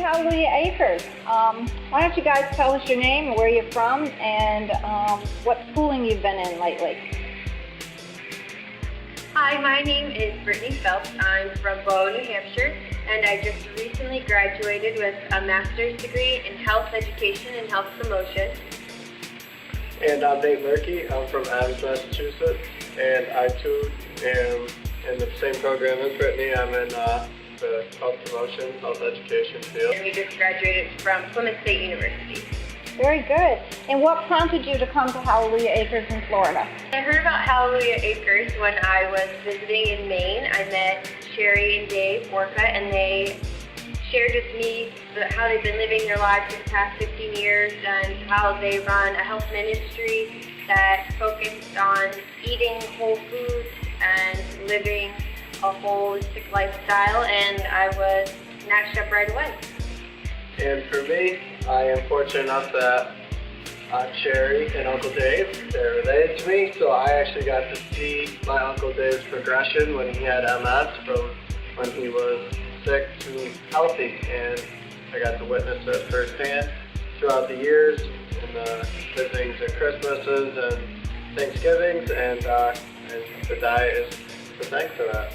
Hallelujah Acres. Why don't you guys tell us your name, where you're from, and what schooling you've been in lately? Hi, my name is Brittany Phelps. I'm from Bow, New Hampshire, and I just recently graduated with a master's degree in health education and health promotion. And I'm Mirke. I'm from Adams, Massachusetts, and I too am in the same program as Brittany. I'm in the health promotion, health education field. And we just graduated from Plymouth State University. Very good. And what prompted you to come to Hallelujah Acres in Florida? I heard about Hallelujah Acres when I was visiting in Maine. I met Sherry and Dave Mirke, and they shared with me how they've been living their lives for the past 15 years and how they run a health ministry that focused on eating whole foods and living a holistic lifestyle, and I was snatched up right away. And for me, I am fortunate enough that Aunt Sherry and Uncle Dave, they're related to me, so I actually got to see my Uncle Dave's progression when he had MS from when he was sick to healthy, and I got to witness it firsthand throughout the years in the visitings at Christmases and Thanksgivings, and the diet is the thanks for that.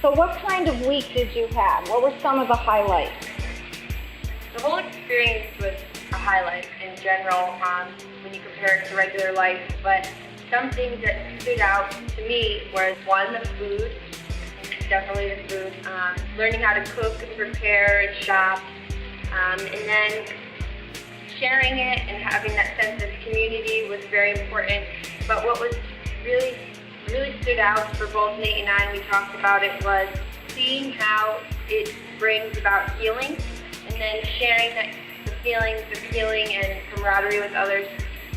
So what kind of week did you have? What were some of the highlights? The whole experience was a highlight in general when you compare it to regular life, but some things that stood out to me was, one, the food, definitely the food, learning how to cook and prepare and shop, and then sharing it and having that sense of community was very important. But what was really stood out for both Nate and I, and we talked about it, was seeing how it brings about healing, and then sharing the feelings of healing and camaraderie with others.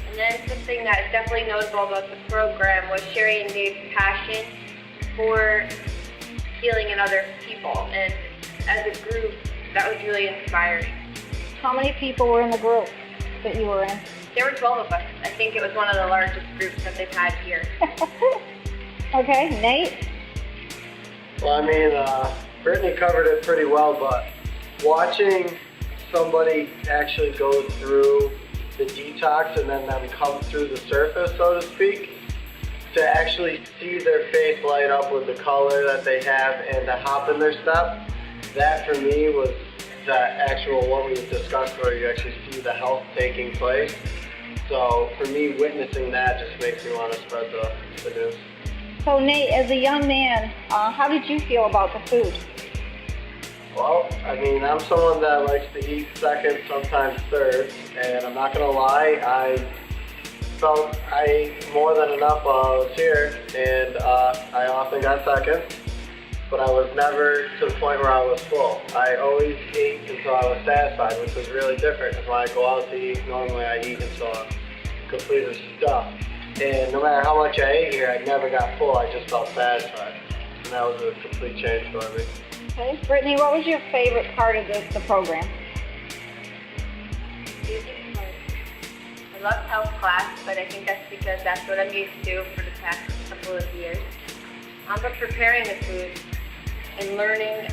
And then something that is definitely notable about the program was Sherry and Dave's passion for healing in other people. And as a group, that was really inspiring. How many people were in the group that you were in? There were 12 of us. I think it was one of the largest groups that they've had here. Okay, Nate? Well, I mean, Brittany covered it pretty well, but watching somebody actually go through the detox and then them come through the surface, so to speak, to actually see their face light up with the color that they have and the hop in their step, that for me was the actual what we discussed, where you actually see the health taking place. So for me, witnessing that just makes me want to spread the news. So Nate, as a young man, how did you feel about the food? Well, I mean, I'm someone that likes to eat second, sometimes third, and I'm not going to lie, I felt I ate more than enough while I was here, and I often got second, but I was never to the point where I was full. I always ate until I was satisfied, which was really different, because when I go out to eat, normally I eat until I'm completely stuffed. And no matter how much I ate here, I never got full, I just felt satisfied. And that was a complete change for me. Okay, Brittany, what was your favorite part of the program? I love health class, but I think that's because that's what I'm used to for the past couple of years. But preparing the food and learning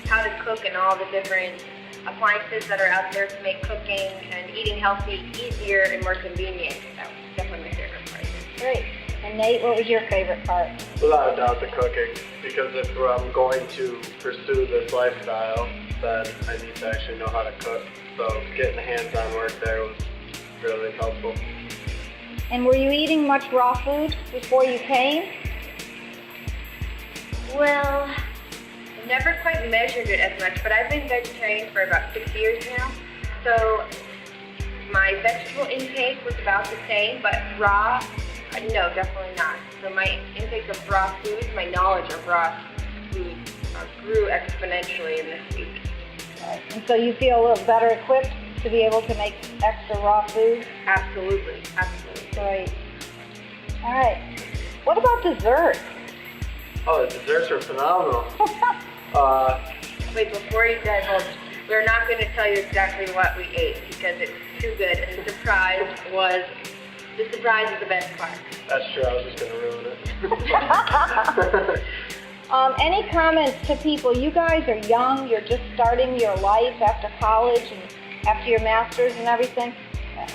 how to cook and all the different appliances that are out there to make cooking and eating healthy easier and more convenient. That was definitely my favorite part. Great. And Nate, what was your favorite part? Without a doubt, the cooking. Because if I'm going to pursue this lifestyle, then I need to actually know how to cook. So getting the hands-on work there was really helpful. And were you eating much raw food before you came? Well, I never quite measured it as much, but I've been vegetarian for about 6 years now. So my vegetable intake was about the same, but raw, no, definitely not. So my intake of raw foods, my knowledge of raw food grew exponentially in this week. Right. And so you feel a little better equipped to be able to make extra raw food? Absolutely, absolutely. Great. All right. What about dessert? Oh, the desserts were phenomenal. Wait, before you divulge, we're not going to tell you exactly what we ate because it's too good, and the surprise is the best part. That's true, I was just going to ruin it. Any comments to people? You guys are young, you're just starting your life after college and after your master's and everything.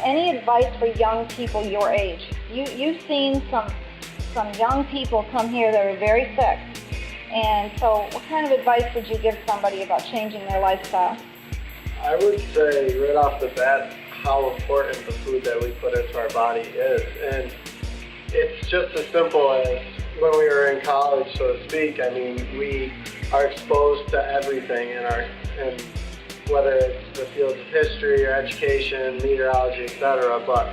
Any advice for young people your age? You've seen some young people come here that are very sick. And so what kind of advice would you give somebody about changing their lifestyle? I would say right off the bat how important the food that we put into our body is. And it's just as simple as when we were in college, so to speak. I mean, we are exposed to everything in whether it's the fields of history or education, meteorology, etc. But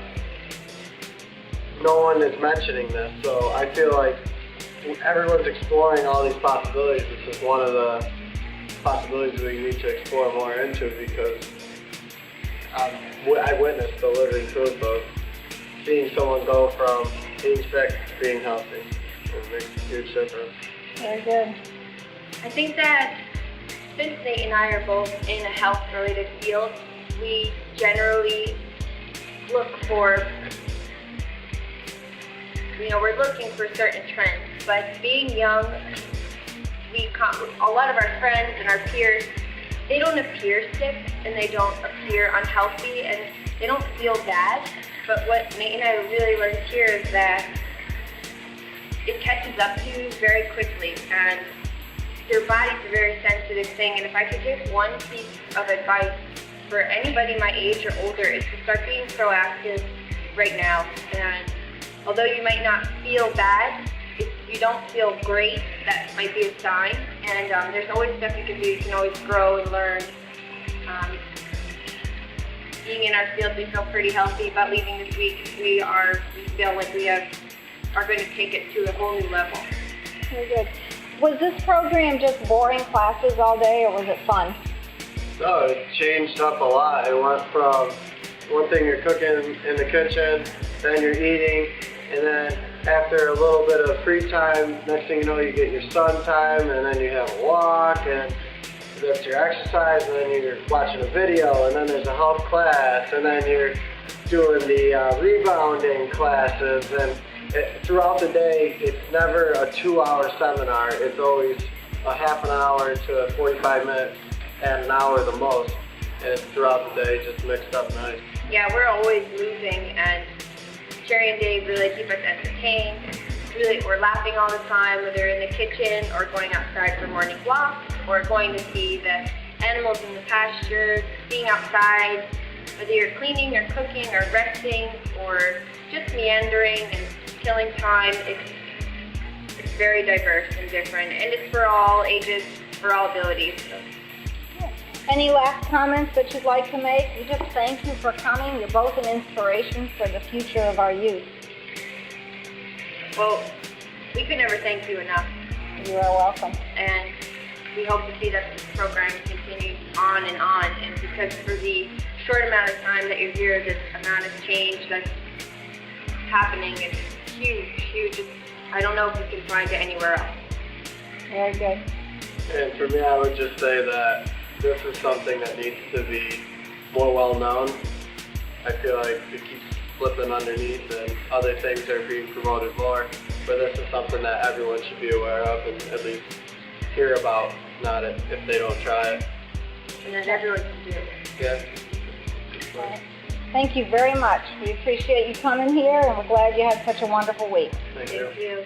no one is mentioning this, so I feel like everyone's exploring all these possibilities. This is one of the possibilities we need to explore more into, because I witnessed the living proof of seeing someone go from being sick to being healthy. It makes a huge difference. Very good. I think that since Nate and I are both in a health-related field, we generally look for, we're looking for certain trends. But being young, a lot of our friends and our peers, they don't appear sick and they don't appear unhealthy and they don't feel bad. But what Nate and I really learned here is that it catches up to you very quickly, and your body's a very sensitive thing. And if I could give one piece of advice for anybody my age or older, is to start being proactive right now. And although you might not feel bad, if you don't feel great, that might be a sign. And there's always stuff you can do. You can always grow and learn. Being in our field, we feel pretty healthy. About leaving this week, we feel like we are going to take it to a whole new level. Very good. Was this program just boring classes all day, or was it fun? No, it changed up a lot. It went from one thing you're cooking in the kitchen, then you're eating, and then after a little bit of free time, next thing you know, you get your sun time, and then you have a walk, and that's your exercise, and then you're watching a video, and then there's a health class, and then you're doing the rebounding classes, and throughout the day, it's never a 2-hour seminar. It's always a half an hour to 45 minutes and an hour the most. And it's throughout the day, just mixed up nice. Yeah, we're always moving, and Sherry and Dave really keep us entertained. We're laughing all the time, whether in the kitchen or going outside for morning walks or going to see the animals in the pasture, being outside, whether you're cleaning or cooking or resting or just meandering and killing time. It's very diverse and different, and it's for all ages, for all abilities. So. Any last comments that you'd like to make? We just thank you for coming. You're both an inspiration for the future of our youth. Well, we could never thank you enough. You are welcome. And we hope to see that this program continues on, and because for the short amount of time that you're here, this amount of change that's happening is huge. I don't know if we can find it anywhere else. Very good. And for me, I would just say that this is something that needs to be more well known. I feel like it keeps slipping underneath and other things are being promoted more, but this is something that everyone should be aware of and at least hear about, not if they don't try it. And then everyone can do it. Yeah. Right. Thank you very much. We appreciate you coming here, and we're glad you had such a wonderful week. Thank you. Thank you.